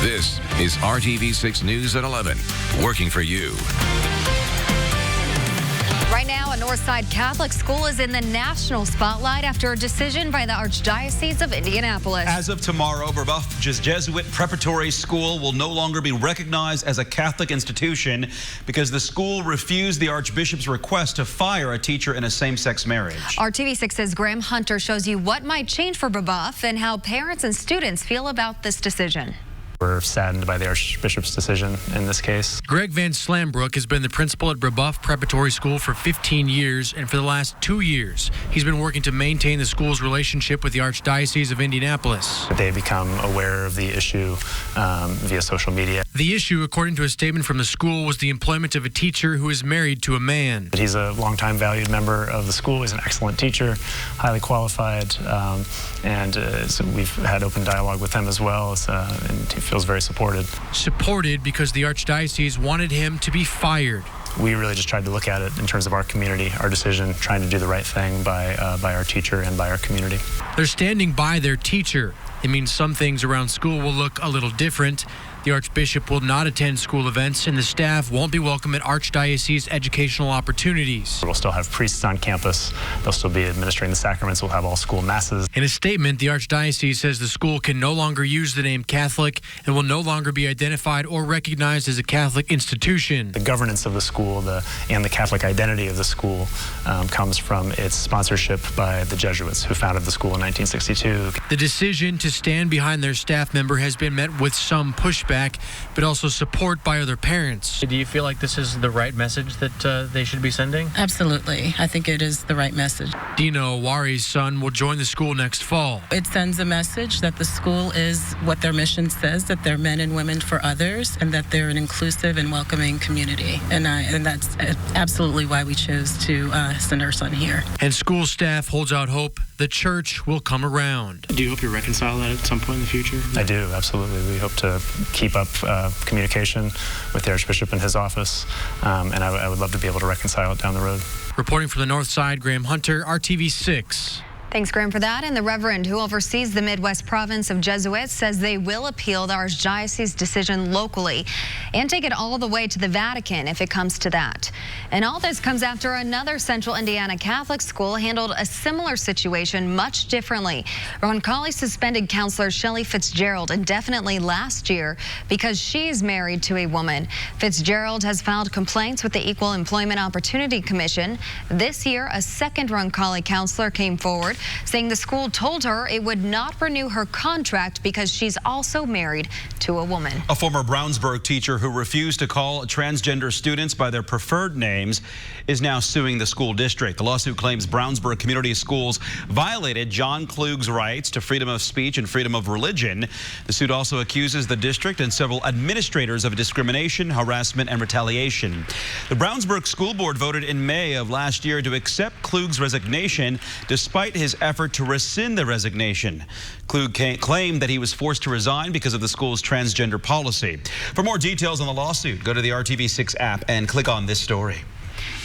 This is RTV6 News at 11, working for you. Right now, a Northside Catholic school is in the national spotlight after a decision by the Archdiocese of Indianapolis. As of tomorrow, Brebeuf Jesuit Preparatory School will no longer be recognized as a Catholic institution because the school refused the Archbishop's request to fire a teacher in a same-sex marriage. RTV6's Graham Hunter shows you what might change for Brebeuf and how parents and students feel about this decision. We're saddened by the Archbishop's decision in this case. Greg Van Slambrook has been the principal at Brebeuf Preparatory School for 15 years, and for the last 2 years, he's been working to maintain the school's relationship with the Archdiocese of Indianapolis. They become aware of the issue via social media. The issue, according to a statement from the school, was the employment of a teacher who is married to a man. He's a longtime valued member of the school. He's an excellent teacher, highly qualified, so we've had open dialogue with him as well, and he feels very supported. Supported because the Archdiocese wanted him to be fired. We really just tried to look at it in terms of our community, our decision, trying to do the right thing by our teacher and by our community. They're standing by their teacher. It means some things around school will look a little different. The Archbishop will not attend school events, and the staff won't be welcome at Archdiocese educational opportunities. We'll still have priests on campus. They'll still be administering the sacraments. We'll have all school masses. In a statement, the Archdiocese says the school can no longer use the name Catholic and will no longer be identified or recognized as a Catholic institution. The governance of the school and the Catholic identity of the school comes from its sponsorship by the Jesuits who founded the school in 1962. The decision to stand behind their staff member has been met with some pushback, but also support by other parents. Do you feel like this is the right message that they should be sending? Absolutely. I think it is the right message. Dino Awari's son will join the school next fall. It sends a message that the school is what their mission says, that they're men and women for others, and that they're an inclusive and welcoming community. And that's absolutely why we chose to send our son here. And school staff holds out hope the church will come around. Do you hope to reconcile that at some point in the future? I do, absolutely. We hope to keep up communication with the Archbishop and his office, and I would love to be able to reconcile it down the road. Reporting from the North Side, Graham Hunter, RTV6. Thanks, Graham, for that. And the Reverend who oversees the Midwest province of Jesuits says they will appeal the Archdiocese decision locally and take it all the way to the Vatican if it comes to that. And all this comes after another Central Indiana Catholic school handled a similar situation much differently. Roncalli suspended counselor Shelley Fitzgerald indefinitely last year because she's married to a woman. Fitzgerald has filed complaints with the Equal Employment Opportunity Commission. This year, a second Roncalli counselor came forward saying the school told her it would not renew her contract because she's also married to a woman. A former Brownsburg teacher who refused to call transgender students by their preferred names is now suing the school district. The lawsuit claims Brownsburg Community Schools violated John Klug's rights to freedom of speech and freedom of religion. The suit also accuses the district and several administrators of discrimination, harassment, and retaliation. The Brownsburg School Board voted in May of last year to accept Klug's resignation despite his effort to rescind the resignation. Klug claimed that he was forced to resign because of the school's transgender policy. For more details on the lawsuit, go to the RTV6 app and click on this story.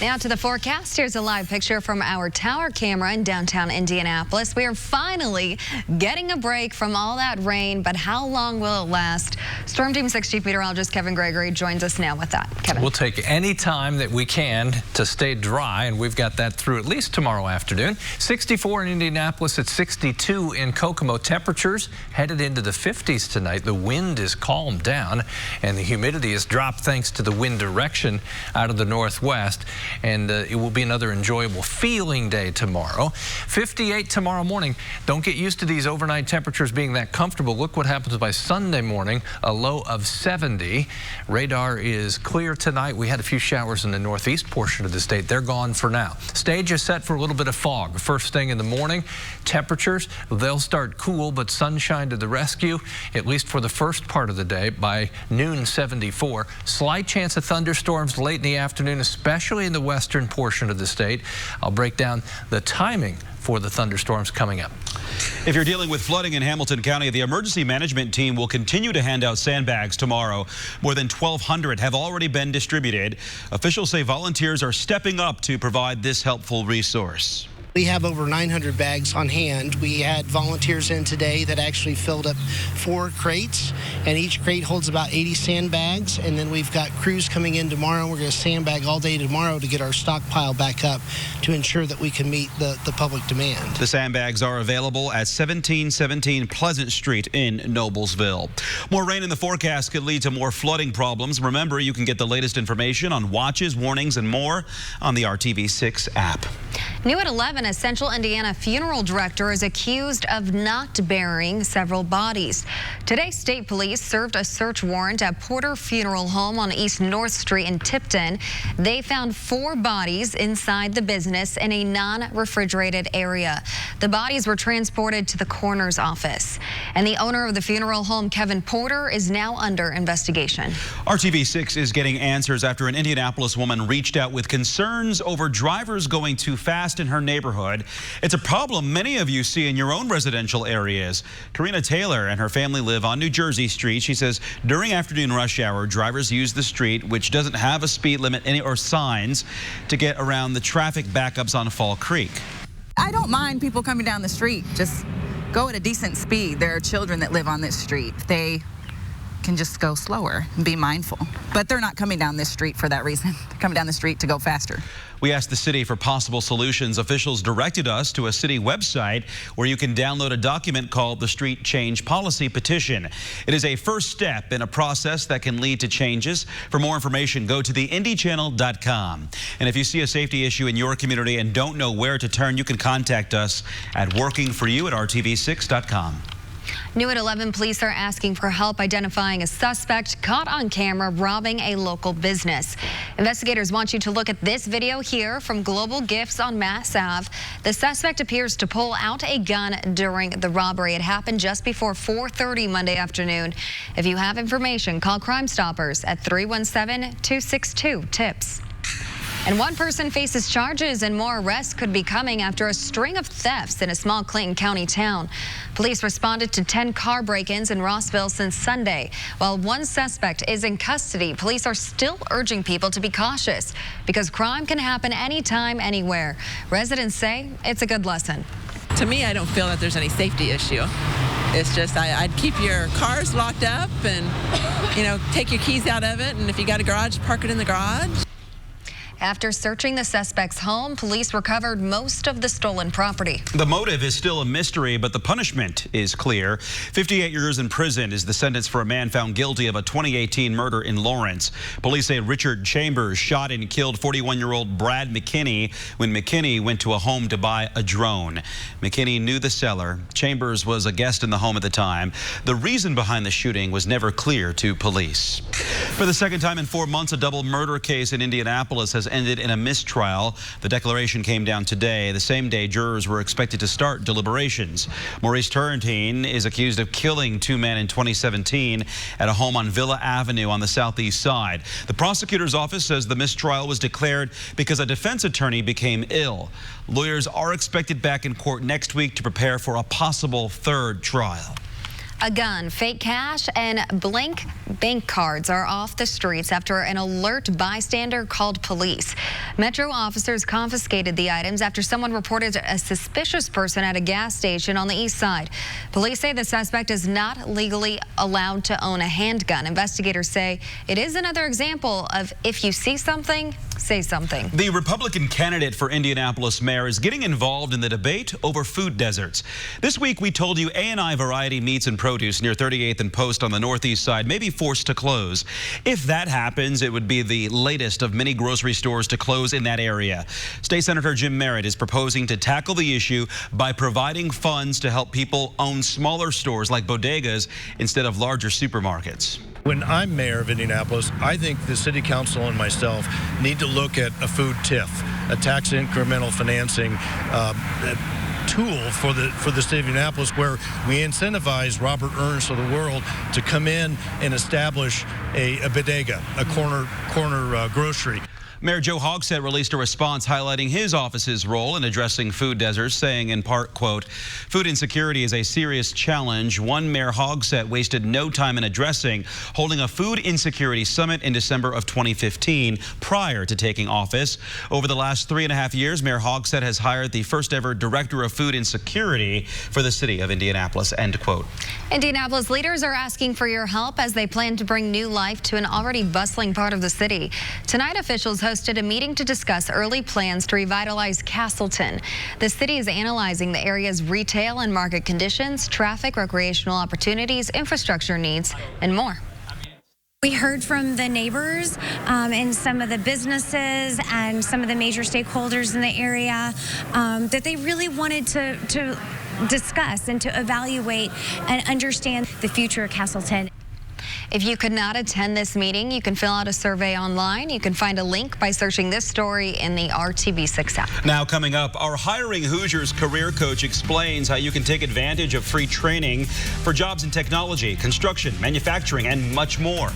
Now to the forecast. Here's a live picture from our tower camera in downtown Indianapolis. We are finally getting a break from all that rain, but how long will it last? Storm Team 6 Chief Meteorologist Kevin Gregory joins us now with that. Kevin. We'll take any time that we can to stay dry, and we've got that through at least tomorrow afternoon. 64 in Indianapolis at 62 in Kokomo. Temperatures headed into the 50s tonight. The wind is calmed down, and the humidity has dropped thanks to the wind direction out of the northwest. And it will be another enjoyable feeling day tomorrow. 58 tomorrow morning. Don't get used to these overnight temperatures being that comfortable. Look what happens by Sunday morning, a low of 70. Radar is clear tonight. We had a few showers in the northeast portion of the state. They're gone for now. Stage is set for a little bit of fog. First thing in the morning, temperatures, they'll start cool, but sunshine to the rescue, at least for the first part of the day. By noon, 74. Slight chance of thunderstorms late in the afternoon, especially in the western portion of the state. I'll break down the timing for the thunderstorms coming up. If you're dealing with flooding in Hamilton County, the emergency management team will continue to hand out sandbags tomorrow. More than 1,200 have already been distributed. Officials say volunteers are stepping up to provide this helpful resource. We have over 900 bags on hand. We had volunteers in today that actually filled up 4 crates, and each crate holds about 80 sandbags, and then we've got crews coming in tomorrow. We're going to sandbag all day tomorrow to get our stockpile back up to ensure that we can meet the public demand. The sandbags are available at 1717 Pleasant Street in Noblesville. More rain in the forecast could lead to more flooding problems. Remember, you can get the latest information on watches, warnings, and more on the RTV6 app. New at 11, a Central Indiana funeral director is accused of not burying several bodies. Today, state police served a search warrant at Porter Funeral Home on East North Street in Tipton. They found 4 bodies inside the business in a non-refrigerated area. The bodies were transported to the coroner's office. And the owner of the funeral home, Kevin Porter, is now under investigation. RTV6 is getting answers after an Indianapolis woman reached out with concerns over drivers going too fast in her neighborhood. It's a problem many of you see in your own residential areas. Karina Taylor and her family live on New Jersey Street. She says during afternoon rush hour, drivers use the street, which doesn't have a speed limit or signs, to get around the traffic backups on Fall Creek. I don't mind people coming down the street. Just go at a decent speed. There are children that live on this street. They can just go slower and be mindful. But they're not coming down this street for that reason. They're coming down the street to go faster. We asked the city for possible solutions. Officials directed us to a city website where you can download a document called the Street Change Policy Petition. It is a first step in a process that can lead to changes. For more information, go to theindychannel.com. And if you see a safety issue in your community and don't know where to turn, you can contact us at workingforyou@rtv6.com. New at 11, police are asking for help identifying a suspect caught on camera robbing a local business. Investigators want you to look at this video here from Global Gifts on Mass Ave. The suspect appears to pull out a gun during the robbery. It happened just before 4:30 Monday afternoon. If you have information, call Crime Stoppers at 317-262-TIPS. And one person faces charges and more arrests could be coming after a string of thefts in a small Clinton County town. Police responded to 10 car break-ins in Rossville since Sunday. While one suspect is in custody, police are still urging people to be cautious because crime can happen anytime, anywhere. Residents say it's a good lesson. To me, I don't feel that there's any safety issue. It's just I'd keep your cars locked up and, take your keys out of it. And if you got a garage, park it in the garage. After searching the suspect's home, police recovered most of the stolen property. The motive is still a mystery, but the punishment is clear. 58 years in prison is the sentence for a man found guilty of a 2018 murder in Lawrence. Police say Richard Chambers shot and killed 41-year-old Brad McKinney when McKinney went to a home to buy a drone. McKinney knew the seller. Chambers was a guest in the home at the time. The reason behind the shooting was never clear to police. For the second time in 4 months, a double murder case in Indianapolis has ended in a mistrial. The declaration came down today. The same day, jurors were expected to start deliberations. Maurice Turrentine is accused of killing 2 men in 2017 at a home on Villa Avenue on the southeast side. The prosecutor's office says the mistrial was declared because a defense attorney became ill. Lawyers are expected back in court next week to prepare for a possible third trial. A gun, fake cash, and blank bank cards are off the streets after an alert bystander called police. Metro officers confiscated the items after someone reported a suspicious person at a gas station on the east side. Police say the suspect is not legally allowed to own a handgun. Investigators say it is another example of if you see something, say something. The Republican candidate for Indianapolis mayor is getting involved in the debate over food deserts. This week, we told you A&I Variety Meats and Produce near 38th and Post on the northeast side may be forced to close. If that happens, it would be the latest of many grocery stores to close in that area. State Senator Jim Merritt is proposing to tackle the issue by providing funds to help people own smaller stores like bodegas instead of larger supermarkets. When I'm mayor of Indianapolis, I think the city council and myself need to look at a food TIF, a tax incremental financing tool for the city of Indianapolis, where we incentivize Robert Ernst of the world to come in and establish a bodega, a corner grocery. Mayor Joe Hogsett released a response highlighting his office's role in addressing food deserts, saying in part, quote, "Food insecurity is a serious challenge, one Mayor Hogsett wasted no time in addressing, holding a food insecurity summit in December of 2015 prior to taking office. Over the last 3.5 years, Mayor Hogsett has hired the first ever director of food insecurity for the city of Indianapolis," end quote. Indianapolis leaders are asking for your help as they plan to bring new life to an already bustling part of the city. Tonight, officials hosted a meeting to discuss early plans to revitalize Castleton. The city is analyzing the area's retail and market conditions, traffic, recreational opportunities, infrastructure needs, and more. We heard from the neighbors and some of the businesses and some of the major stakeholders in the area that they really wanted to discuss and to evaluate and understand the future of Castleton. If you could not attend this meeting, you can fill out a survey online. You can find a link by searching this story in the RTV6 app. Now coming up, our Hiring Hoosiers career coach explains how you can take advantage of free training for jobs in technology, construction, manufacturing, and much more.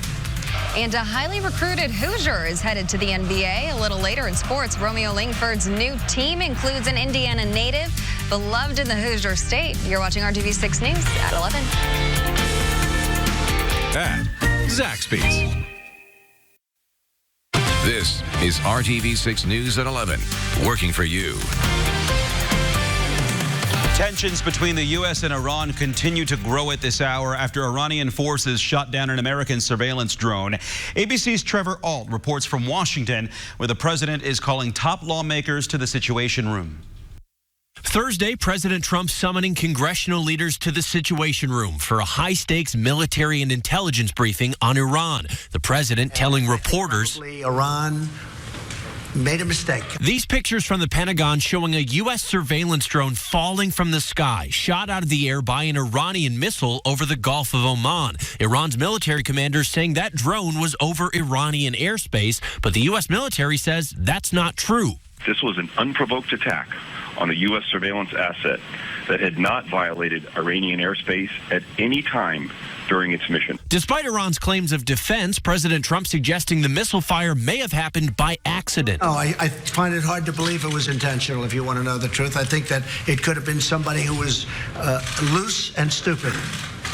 And a highly recruited Hoosier is headed to the NBA. A little later in sports, Romeo Langford's new team includes an Indiana native, beloved in the Hoosier state. You're watching RTV6 News at 11. At Zaxby's. This is RTV6 News at 11, working for you. Tensions between the U.S. and Iran continue to grow at this hour after Iranian forces shot down an American surveillance drone. ABC's Trevor Ault reports from Washington, where the president is calling top lawmakers to the Situation Room. Thursday, President Trump summoning congressional leaders to the Situation Room for a high-stakes military and intelligence briefing on Iran. The president telling reporters Iran made a mistake. These pictures from the Pentagon showing a U.S. surveillance drone falling from the sky, shot out of the air by an Iranian missile over the Gulf of Oman. Iran's military commanders saying that drone was over Iranian airspace, but the U.S. military says that's not true. This was an unprovoked attack on a U.S. surveillance asset that had not violated Iranian airspace at any time during its mission. Despite Iran's claims of defense, President Trump suggesting the missile fire may have happened by accident. Oh, I find it hard to believe it was intentional, if you want to know the truth. I think that it could have been somebody who was loose and stupid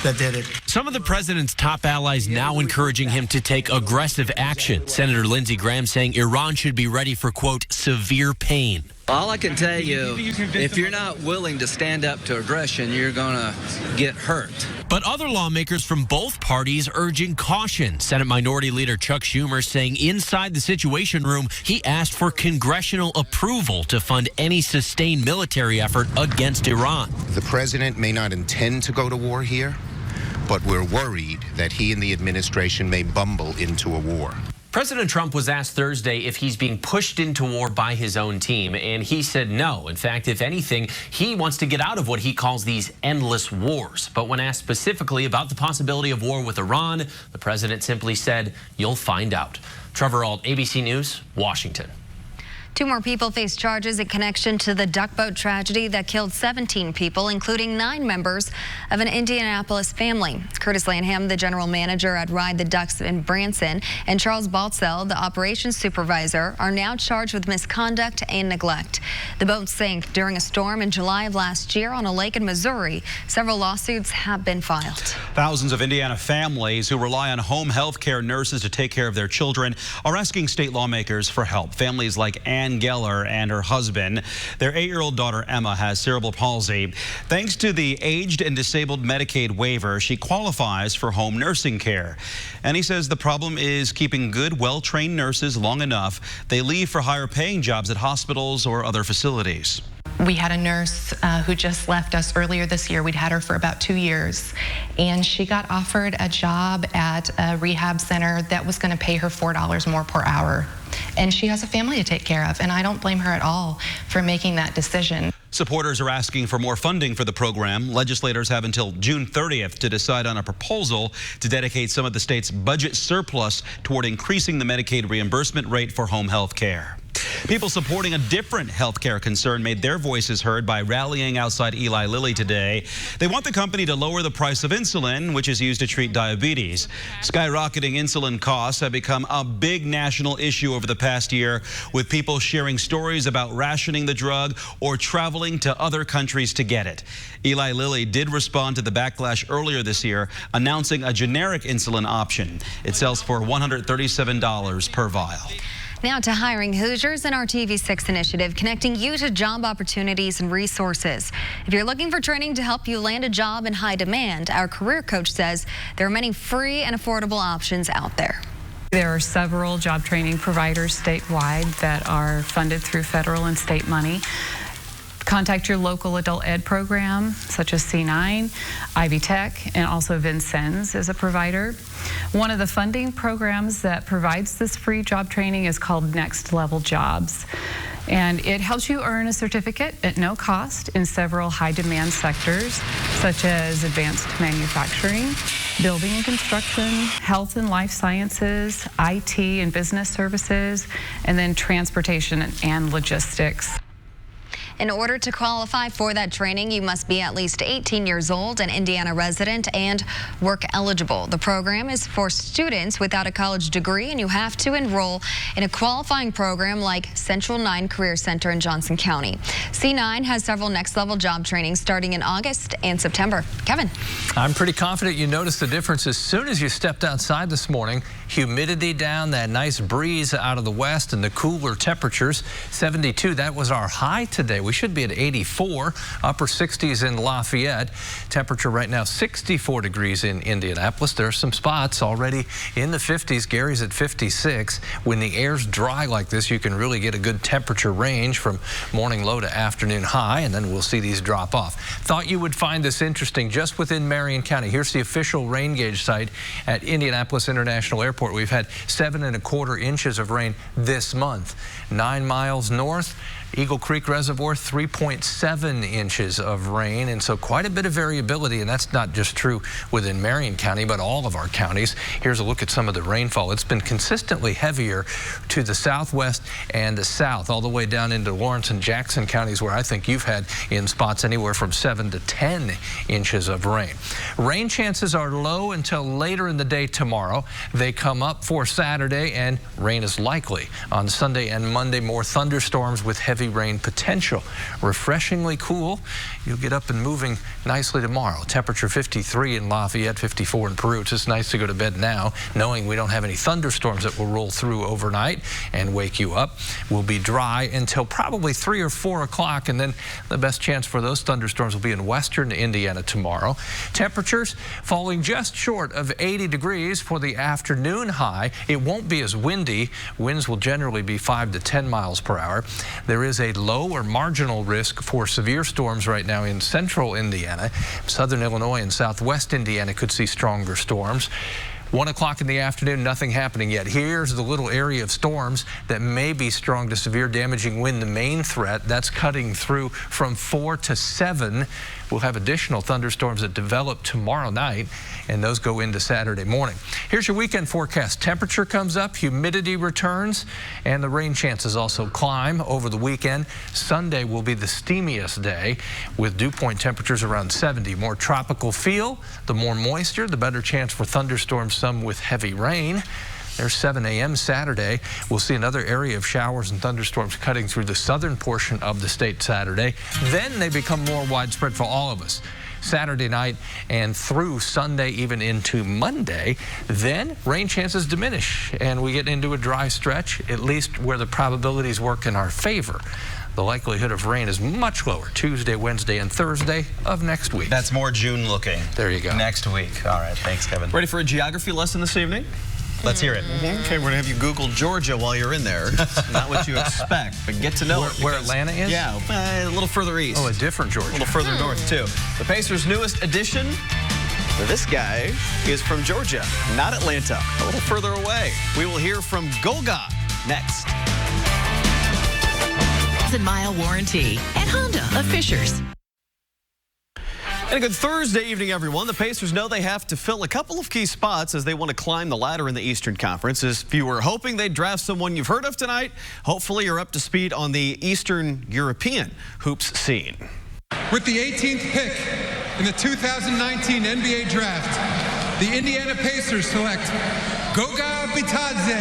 that did it. Some of the president's top allies now encouraging him to take aggressive action. Senator Lindsey Graham saying Iran should be ready for, quote, severe pain. All I can tell you, if you're not willing to stand up to aggression, you're going to get hurt. But other lawmakers from both parties urging caution. Senate Minority Leader Chuck Schumer saying inside the Situation Room, he asked for congressional approval to fund any sustained military effort against Iran. The president may not intend to go to war here, but we're worried that he and the administration may bumble into a war. President Trump was asked Thursday if he's being pushed into war by his own team, and he said no. In fact, if anything, he wants to get out of what he calls these endless wars. But when asked specifically about the possibility of war with Iran, the president simply said, "You'll find out." Trevor Ault, ABC News, Washington. 2 more people face charges in connection to the duck boat tragedy that killed 17 people, including 9 members of an Indianapolis family. Curtis Lanham, the general manager at Ride the Ducks in Branson, and Charles Baltzell, the operations supervisor, are now charged with misconduct and neglect. The boat sank during a storm in July of last year on a lake in Missouri. Several lawsuits have been filed. Thousands of Indiana families who rely on home health care nurses to take care of their children are asking state lawmakers for help. Families like Ann Geller and her husband. Their 8-year-old daughter Emma has cerebral palsy. Thanks to the aged and disabled Medicaid waiver, she qualifies for home nursing care. And he says the problem is keeping good, well-trained nurses long enough. They leave for higher paying jobs at hospitals or other facilities. We had a nurse who just left us earlier this year. We'd had her for about 2 years, and she got offered a job at a rehab center that was going to pay her $4 more per hour. And she has a family to take care of, and I don't blame her at all for making that decision. Supporters are asking for more funding for the program. Legislators have until June 30th to decide on a proposal to dedicate some of the state's budget surplus toward increasing the Medicaid reimbursement rate for home health care. People supporting a different healthcare concern made their voices heard by rallying outside Eli Lilly today. They want the company to lower the price of insulin, which is used to treat diabetes. Skyrocketing insulin costs have become a big national issue over the past year, with people sharing stories about rationing the drug or traveling to other countries to get it. Eli Lilly did respond to the backlash earlier this year, announcing a generic insulin option. It sells for $137 per vial. Now to hiring. Hoosiers and RTV6 initiative connecting you to job opportunities and resources. If you're looking for training to help you land a job in high demand, our career coach says there are many free and affordable options out there. There are several job training providers statewide that are funded through federal and state money. Contact your local adult ed program, such as C9, Ivy Tech, and also Vincennes is a provider. One of the funding programs that provides this free job training is called Next Level Jobs. And it helps you earn a certificate at no cost in several high-demand sectors, such as advanced manufacturing, building and construction, health and life sciences, IT and business services, and then transportation and logistics. In order to qualify for that training, you must be at least 18 years old, an Indiana resident, and work eligible. The program is for students without a college degree, and you have to enroll in a qualifying program like Central 9 Career Center in Johnson County. C9 has several next-level job trainings starting in August and September. Kevin. I'm pretty confident you noticed the difference as soon as you stepped outside this morning. Humidity down, that nice breeze out of the west, and the cooler temperatures. 72, that was our high today. We should be at 84, upper 60s in Lafayette. Temperature right now 64 degrees in Indianapolis. There are some spots already in the 50s. Gary's at 56. When the air's dry like this, you can really get a good temperature range from morning low to afternoon high, and then we'll see these drop off. Thought you would find this interesting just within Marion County. Here's the official rain gauge site at Indianapolis International Airport. We've had 7¼ inches of rain this month. 9 miles north, Eagle Creek Reservoir, 3.7 inches of rain, and so quite a bit of variability, and that's not just true within Marion County, but all of our counties. Here's a look at some of the rainfall. It's been consistently heavier to the southwest and the south, all the way down into Lawrence and Jackson counties, where I think you've had in spots anywhere from 7 to 10 inches of rain. Rain chances are low until later in the day tomorrow. They come up for Saturday, and rain is likely on Sunday and Monday. More thunderstorms with heavy rain potential. Refreshingly cool. You'll get up and moving nicely tomorrow. Temperature 53 in Lafayette, 54 in Peru. It's just nice to go to bed now, knowing we don't have any thunderstorms that will roll through overnight and wake you up. We'll be dry until probably 3 or 4 o'clock, and then the best chance for those thunderstorms will be in western Indiana tomorrow. Temperatures falling just short of 80 degrees for the afternoon high. It won't be as windy. Winds will generally be 5 to 10 miles per hour. There is a low or marginal risk for severe storms right now in central Indiana. Southern Illinois and southwest Indiana could see stronger storms. 1 o'clock in the afternoon, nothing happening yet. Here's the little area of storms that may be strong to severe damaging wind. The main threat, that's cutting through from 4 to 7. We'll have additional thunderstorms that develop tomorrow night, and those go into Saturday morning. Here's your weekend forecast. Temperature comes up, humidity returns, and the rain chances also climb over the weekend. Sunday will be the steamiest day with dew point temperatures around 70. More tropical feel, the more moisture, the better chance for thunderstorms, some with heavy rain. There's 7 a.m. Saturday. We'll see another area of showers and thunderstorms cutting through the southern portion of the state Saturday. Then they become more widespread for all of us. Saturday night and through Sunday, even into Monday, then rain chances diminish and we get into a dry stretch, at least where the probabilities work in our favor. The likelihood of rain is much lower Tuesday, Wednesday, and Thursday of next week. That's more June looking. There you go. Next week. All right. Thanks, Kevin. Ready for a geography lesson this evening? Let's hear it. Okay, we're going to have you Google Georgia while you're in there. It's not what you expect, but get to know it. Where Atlanta is? Yeah, a little further east. Oh, a different Georgia. A little further north, too. The Pacers' newest addition, this guy is from Georgia, not Atlanta, a little further away. We will hear from Golga next. 1,000-mile warranty at Honda of Fishers. And a good Thursday evening, everyone. The Pacers know they have to fill a couple of key spots as they want to climb the ladder in the Eastern Conference. If you were hoping they'd draft someone you've heard of tonight, hopefully you're up to speed on the Eastern European hoops scene. With the 18th pick in the 2019 NBA Draft, the Indiana Pacers select Goga Bitadze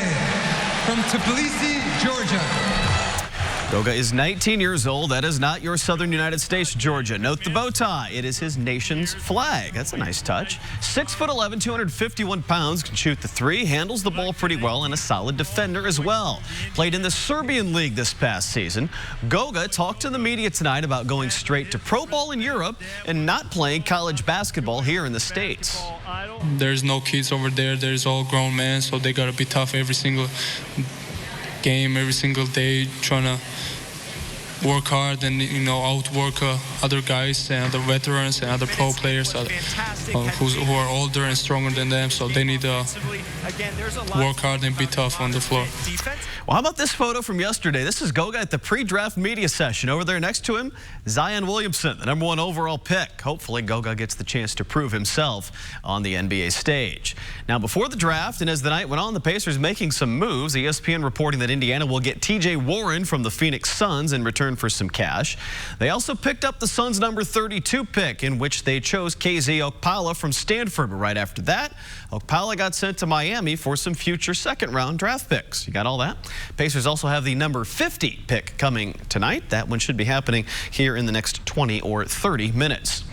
from Tbilisi, Georgia. Goga is 19 years old. That is not your southern United States, Georgia. Note the bow tie. It is his nation's flag. That's a nice touch. 6'11", 251 pounds, can shoot the three, handles the ball pretty well, and a solid defender as well. Played in the Serbian League this past season. Goga talked to the media tonight about going straight to pro ball in Europe and not playing college basketball here in the States. There's no kids over there. There's all grown men, so they got to be tough every single game, every single day, trying to work hard and, outwork other guys and other veterans and other pro players who are older and stronger than them, so they need to work hard and be tough on the floor. Well, how about this photo from yesterday? This is Goga at the pre-draft media session. Over there next to him, Zion Williamson, the #1 overall pick. Hopefully, Goga gets the chance to prove himself on the NBA stage. Now, before the draft and as the night went on, the Pacers making some moves. ESPN reporting that Indiana will get T.J. Warren from the Phoenix Suns in return for some cash. They also picked up the Suns' number 32 pick, in which they chose KZ Okpala from Stanford. But right after that, Okpala got sent to Miami for some future second-round draft picks. You got all that? Pacers also have the number 50 pick coming tonight. That one should be happening here in the next 20 or 30 minutes.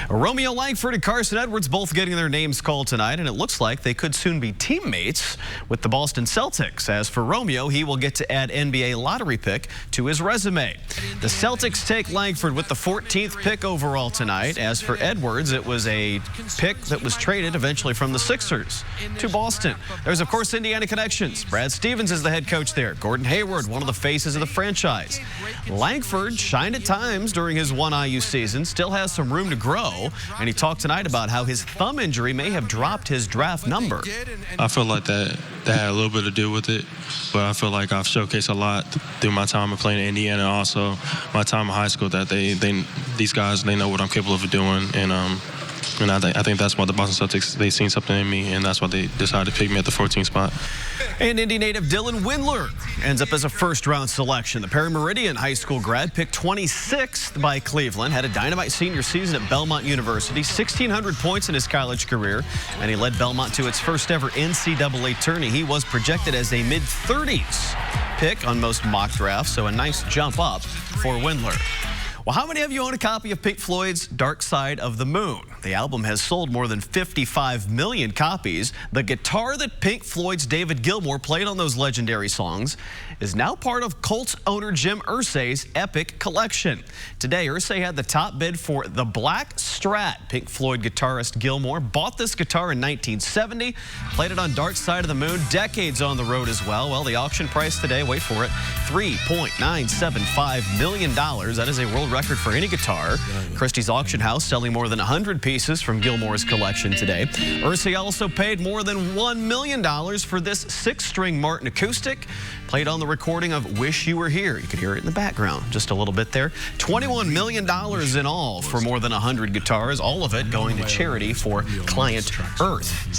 Romeo Langford and Carson Edwards both getting their names called tonight, and it looks like they could soon be teammates with the Boston Celtics. As for Romeo, he will get to add NBA lottery pick to his resume. The Celtics take Langford with the 14th pick overall tonight. As for Edwards, it was a pick that was traded eventually from the Sixers to Boston. There's, of course, Indiana connections. Brad Stevens is the head coach there. Gordon Hayward, one of the faces of the franchise. Langford shined at times during his 1IU season, still has some room to grow, and he talked tonight about how his thumb injury may have dropped his draft number. I feel like that had a little bit to do with it, but I feel like I've showcased a lot through my time of playing in Indiana, and also my time in high school, that these guys, they know what I'm capable of doing, and I think that's why the Boston Celtics, they seen something in me, and that's why they decided to pick me at the 14th spot. And Indy native Dylan Windler ends up as a first-round selection. The Perry Meridian High School grad, picked 26th by Cleveland, had a dynamite senior season at Belmont University, 1,600 points in his college career, and he led Belmont to its first-ever NCAA tourney. He was projected as a mid-30s pick on most mock drafts, so a nice jump up for Windler. Well, how many of you own a copy of Pink Floyd's Dark Side of the Moon? The album has sold more than 55 million copies. The guitar that Pink Floyd's David Gilmour played on those legendary songs is now part of Colts owner Jim Irsay's Epic collection. Today, Irsay had the top bid for the Black Strat. Pink Floyd guitarist Gilmour bought this guitar in 1970, played it on Dark Side of the Moon, decades on the road as well. Well, the auction price today, wait for it, $3.975 million. That is a world record for any guitar. Christie's Auction House selling more than 100 pieces from Gilmour's collection today. Irsay also paid more than $1 million for this 6-string Martin acoustic, played on the recording of Wish You Were Here. You could hear it in the background just a little bit there. $21 million in all for more than 100 guitars, all of it going to charity for Client Earth.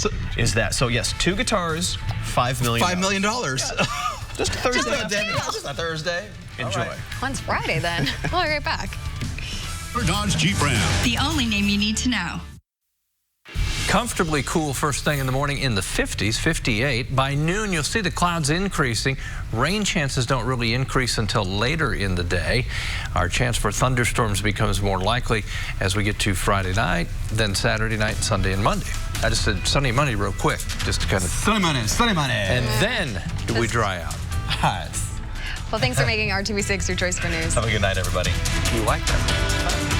So yes, 2 guitars, $5 million. $5 million. Just a Thursday. Just a Thursday. Enjoy. Right. When's Friday then? We'll be right back. Dodge Jeep Ram. The only name you need to know. Comfortably cool first thing in the morning in the 50s, 58. By noon, you'll see the clouds increasing. Rain chances don't really increase until later in the day. Our chance for thunderstorms becomes more likely as we get to Friday night, then Saturday night, Sunday, and Monday. I just said Sunday, Monday real quick, just to kind of... Sunday, Monday. And then we dry out. Well, thanks for making RTV6 your choice for news. Have a good night, everybody. You like that?